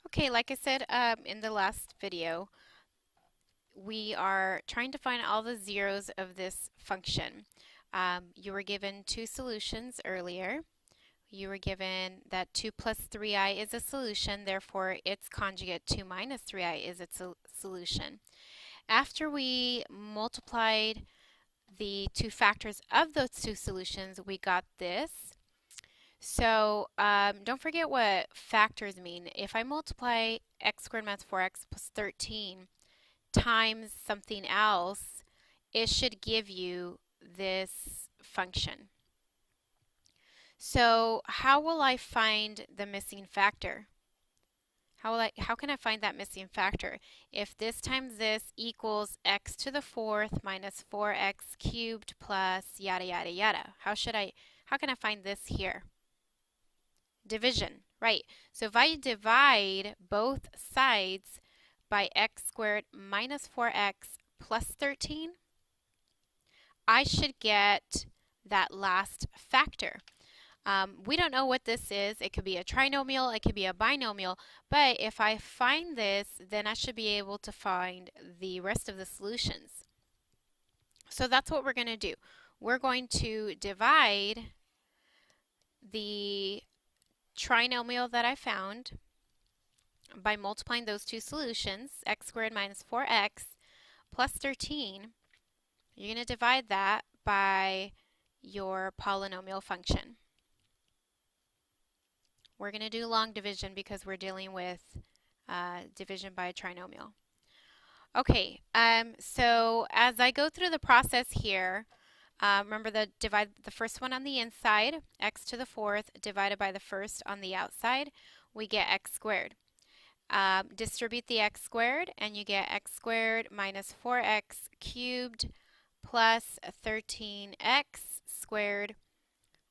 Okay, like I said in the last video, we are trying to find all the zeros of this function. You were given two solutions earlier. You were given that 2 plus 3i is a solution, therefore its conjugate 2 minus 3i is its solution. After we multiplied the two factors of those two solutions, we got this. So don't forget what factors mean. If I multiply x squared minus 4x plus 13 times something else, it should give you this function. So how will I find the missing factor? How can I find that missing factor? If this times this equals x to the fourth minus 4x cubed plus yada yada yada. How can I find this here? Division, right. So if I divide both sides by x squared minus 4x plus 13, I should get that last factor. We don't know what this is. It could be a trinomial, it could be a binomial, but if I find this, then I should be able to find the rest of the solutions. So that's what we're going to do. We're going to divide the trinomial that I found by multiplying those two solutions, x squared minus 4x plus 13. You're going to divide that by your polynomial function. We're going to do long division because we're dealing with division by a trinomial. Okay, so as I go through the process here, remember divide the first one on the inside, x to the fourth, divided by the first on the outside, we get x squared. Distribute the x squared, and you get x squared minus 4x cubed plus 13x squared.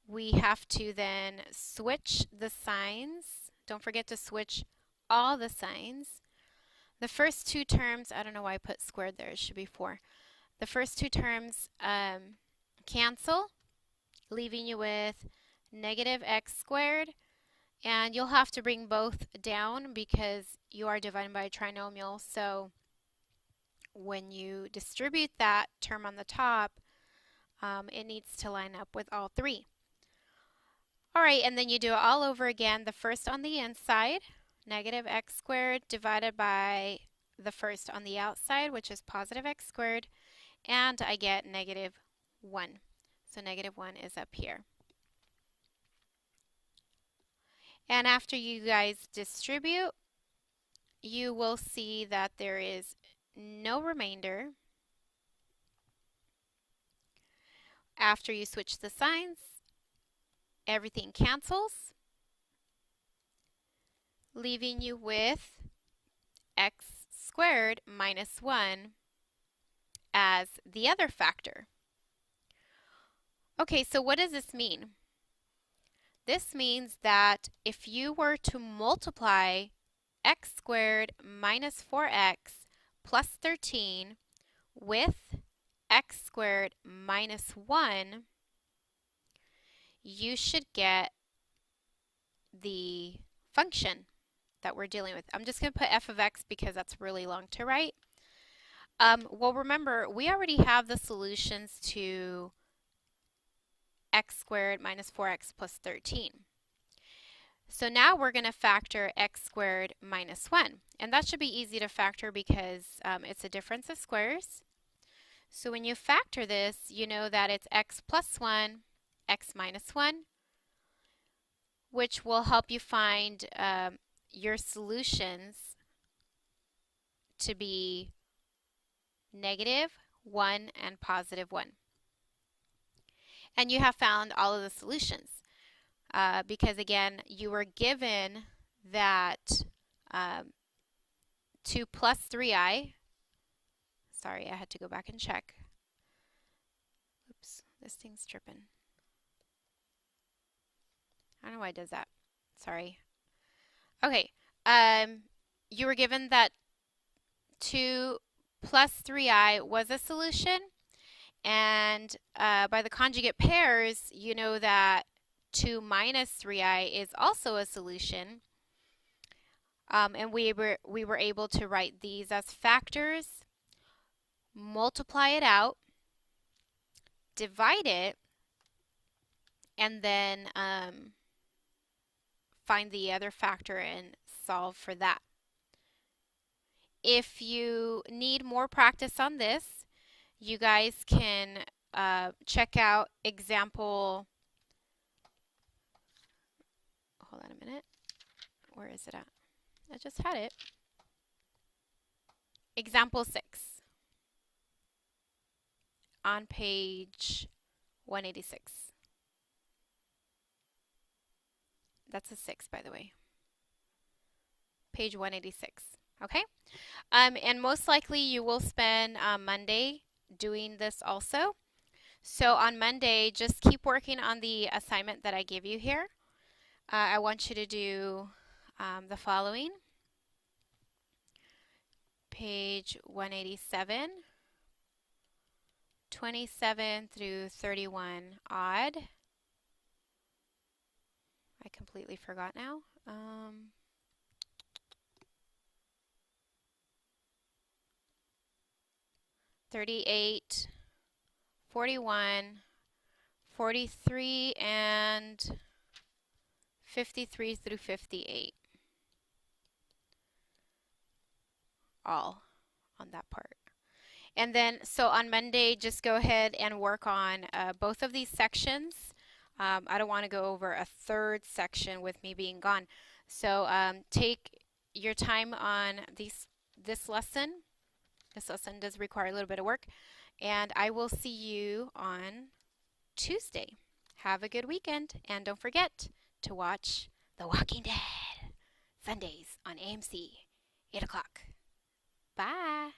We have to then switch the signs. Don't forget to switch all the signs. The first two terms, I don't know why I put squared there, it should be 4. The first two terms cancel, leaving you with negative x squared. And you'll have to bring both down because you are dividing by a trinomial. So when you distribute that term on the top, it needs to line up with all three. All right, and then you do it all over again. The first on the inside, negative x squared divided by the first on the outside, which is positive x squared, and I get negative 1. So negative 1 is up here. And after you guys distribute, you will see that there is no remainder. After you switch the signs, everything cancels, leaving you with x squared minus 1 as the other factor. Okay, so what does this mean? This means that if you were to multiply x squared minus 4x plus 13 with x squared minus 1, you should get the function that we're dealing with. I'm just going to put f of x because that's really long to write. Well, remember, we already have the solutions to x squared minus 4x plus 13. So now we're going to factor x squared minus 1. And that should be easy to factor because it's a difference of squares. So when you factor this, you know that it's x plus 1, x minus 1, which will help you find your solutions to be negative 1 and positive 1. And you have found all of the solutions because, again, you were given that 2 plus 3i. Sorry, I had to go back and check. Oops, this thing's tripping. I don't know why it does that. Sorry. Okay, you were given that 2 plus 3i was a solution, and by the conjugate pairs, you know that 2 minus 3i is also a solution. And we were able to write these as factors, multiply it out, divide it, and then find the other factor and solve for that. If you need more practice on this, you guys can check out example. Hold on a minute. Where is it at? I just had it. Example 6 on page 186. That's a 6, by the way. Page 186. Okay? And most likely you will spend Monday doing this also. So on Monday, just keep working on the assignment that I give you here. I want you to do the following. Page 187, 27 through 31 odd. I completely forgot now. 38, 41, 43, and 53 through 58. All on that part. And then, so on Monday, just go ahead and work on both of these sections. I don't want to go over a third section with me being gone. So take your time on this lesson. This lesson does require a little bit of work. And I will see you on Tuesday. Have a good weekend. And don't forget to watch The Walking Dead Sundays on AMC, 8 o'clock. Bye.